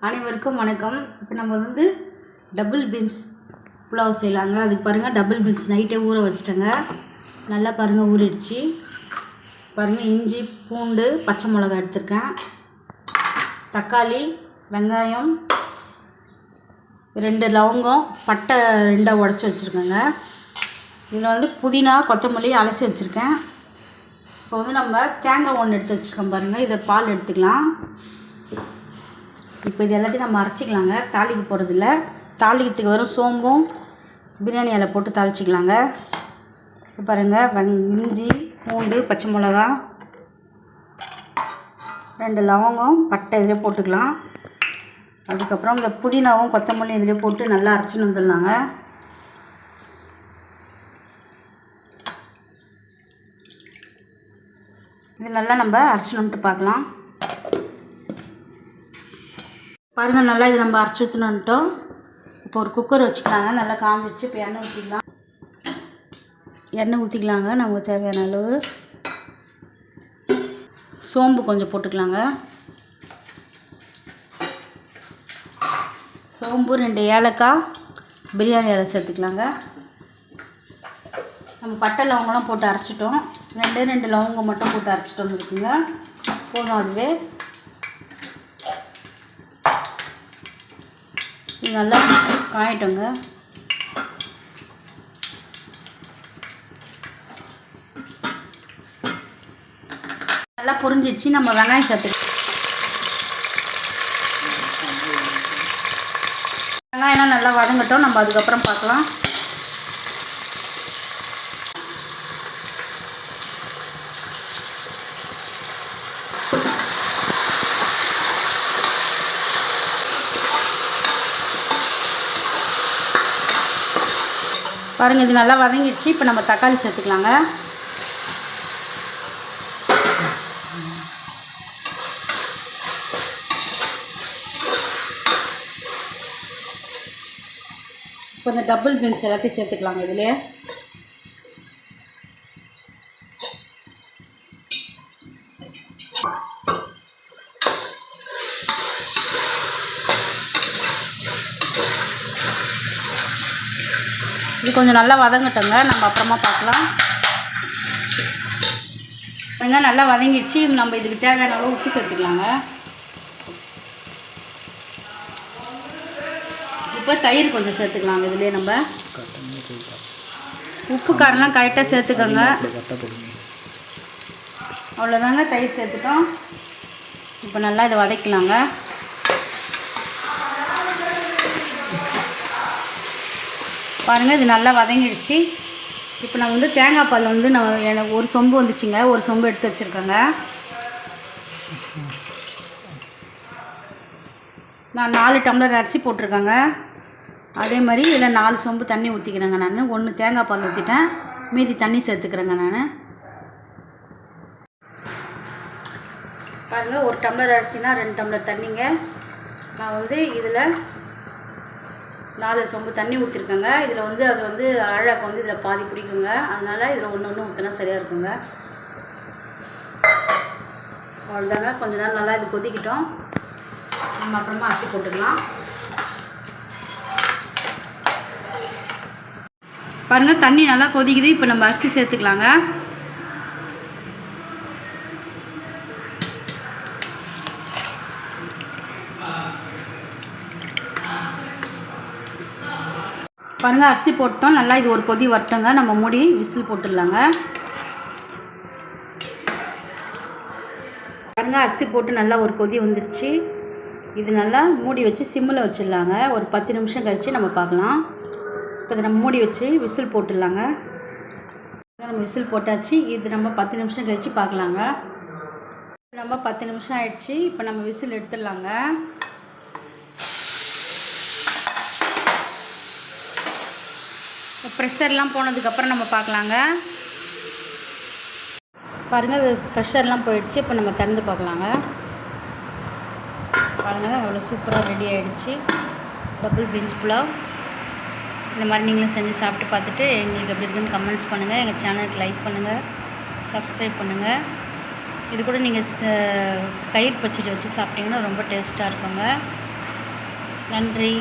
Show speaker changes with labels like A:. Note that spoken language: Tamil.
A: அனைவருக்கும் வணக்கம். இப்போ நம்ம வந்து டபுள் பீன்ஸ் புலாவ் செய்யலாங்க. அதுக்கு பாருங்கள், டபுள் பீன்ஸ் நைட்டே ஊற வச்சுட்டேங்க. நல்லா பாருங்கள் ஊறிடுச்சு. பாருங்கள், இஞ்சி பூண்டு பச்சை மிளகாய் எடுத்துருக்கேன், தக்காளி வெங்காயம் 2 லவங்கம் பட்டை 2 உடச்சி வச்சுருக்கேங்க. இதில் வந்து புதினா கொத்தமல்லி அலசி வச்சுருக்கேன். இப்போ வந்து நம்ம தேங்காய் 1 எடுத்து வச்சுருக்கோம் பாருங்கள். இதை பால் எடுத்துக்கலாம். இப்போ இது எல்லாத்தையும் நம்ம அரைச்சிக்கலாங்க. தாளிக்க போகிறதில்ல. தாளிக்கிறதுக்கு வெறும் சோம்பும் பிரியாணி இலை போட்டு தாளிச்சிக்கலாங்க. இப்போ பாருங்கள், இஞ்சி பூண்டு பச்சை மிளகா 2 லவங்கம் பட்டை இதிலே போட்டுக்கலாம். அதுக்கப்புறம் இந்த புதினாவும் கொத்தமல்லியும் இதிலே போட்டு நல்லா அரைச்சின்னு வந்துடலாங்க. இது நல்லா நம்ம அரைச்சின்னு வந்துட்டு பார்க்கலாம். பாருங்கள், நல்லா இது நம்ம அரைச்சி ஊற்றினோன்ட்டோம். இப்போ ஒரு குக்கர் வச்சுக்கலாங்க. நல்லா காஞ்சிச்சு. இப்போ எண்ணெய் ஊற்றிக்கலாங்க. நமக்கு தேவையான அளவு சோம்பு கொஞ்சம் போட்டுக்கலாங்க. சோம்பு 2 ஏலக்காய் பிரியாணி இலை சேர்த்துக்கலாங்க. நம்ம பட்டை லவங்கெல்லாம் போட்டு அரைச்சிட்டோம். 2 லவங்கம் மட்டும் போட்டு அரைச்சிட்டோம் இருக்குங்க. போதும். அதுவே இது நல்லா காயட்டோங்க. நல்லா பொரிஞ்சிடுச்சு. நம்ம வெங்காயம் சேர்த்துக்கலாம். வெங்காயம்லாம் நல்லா வதங்கட்டும். நம்ம அதுக்கப்புறம் பார்க்கலாம். பாருங்கள், இது நல்லா வதங்கிடுச்சு. இப்போ நம்ம தக்காளி சேர்த்துக்கலாங்க. இப்போ இந்த டபுள் பீன்ஸ் எல்லாத்தையும் சேர்த்துக்கலாங்க. இதிலே இது கொஞ்சம் நல்லா வதங்கட்டோங்க. நம்ம அப்புறமா பார்க்கலாம். வெங்காயம் நல்லா வதங்கிடுச்சு. நம்ம இதுக்கு தேவையான அளவு உப்பு சேர்த்துக்கலாங்க. இப்போ தயிர் கொஞ்சம் சேர்த்துக்கலாங்க. இதுலேயே நம்ம உப்பு காரெல்லாம் கரெக்டாக சேர்த்துக்கோங்க. அவ்வளோதாங்க, தயிர் சேர்த்துட்டோம். இப்போ நல்லா இதை வதக்கலாங்க. பாருங்கள், இது நல்லா வதங்கிடுச்சு. இப்போ நான் வந்து தேங்காய் பால் வந்து எனக்கு 1 சொம்பு வந்துச்சுங்க. 1 சொம்பு எடுத்து வச்சுருக்கேங்க. நான் 4 டம்ளர் அரிசி போட்டிருக்கேங்க. அதே மாதிரி இதில் 4 சொம்பு தண்ணி ஊற்றிக்கிறேங்க. நான் 1 தேங்காய் பால் ஊற்றிட்டேன். மீதி தண்ணி சேர்த்துக்கிறேங்க. நான் பாருங்கள், 1 டம்ளர் அரிசினா 2 டம்ளர் தண்ணிங்க. நான் வந்து இதில் 4 சொம்பு தண்ணி ஊற்றிருக்கேங்க. இதில் வந்து அது வந்து அழகாக வந்து இதில் பாதி பிடிக்குங்க. அதனால் இதில் ஒன்று ஊற்றினா சரியாக இருக்குங்க. அவ்வளோதாங்க. கொஞ்ச நேரம் நல்லா இது கொதிக்கிட்டோம். நம்ம அப்புறமா அரிசி போட்டுக்கலாம். பாருங்கள், தண்ணி நல்லா கொதிக்குது. இப்போ நம்ம அரிசி சேர்த்துக்கலாங்க. பாருங்கள், அரிசி போட்டோம். நல்லா இது ஒரு கொதி வரட்டுங்க. நம்ம மூடி விசில் போட்டுடலாங்க. பாருங்கள், அரிசி போட்டு நல்லா ஒரு கொதி வந்துடுச்சு. இது நல்லா மூடி வச்சு சிம்மில் வச்சிடலாங்க. ஒரு 10 நிமிஷம் கழித்து நம்ம பார்க்கலாம். இப்போ இதை நம்ம மூடி வச்சு விசில் போட்டுடலாங்க. நம்ம விசில் போட்டாச்சு. இது நம்ம 10 நிமிஷம் கழித்து பார்க்கலாங்க. நம்ம 10 நிமிஷம் ஆயிடுச்சு. இப்போ நம்ம விசில் எடுத்துடலாங்க. ப்ரெஷர்லாம் போனதுக்கப்புறம் நம்ம பார்க்கலாங்க. பாருங்கள், அது ப்ரெஷர்லாம் போயிடுச்சு. இப்போ நம்ம திறந்து பார்க்கலாங்க. பாருங்கள், அவ்வளோ சூப்பராக ரெடி ஆகிடுச்சு டபுள் பீன்ஸ் புலாவ். இந்த மாதிரி நீங்களும் செஞ்சு சாப்பிட்டு பார்த்துட்டு எங்களுக்கு எப்படி இருக்குன்னு கமெண்ட்ஸ் பண்ணுங்கள். எங்கள் சேனலுக்கு லைக் பண்ணுங்கள், சப்ஸ்கிரைப் பண்ணுங்கள். இது கூட நீங்கள் தயிர் பச்சடி வச்சு சாப்பிட்டிங்கன்னா ரொம்ப டேஸ்ட்டாக இருக்குங்க. நன்றி.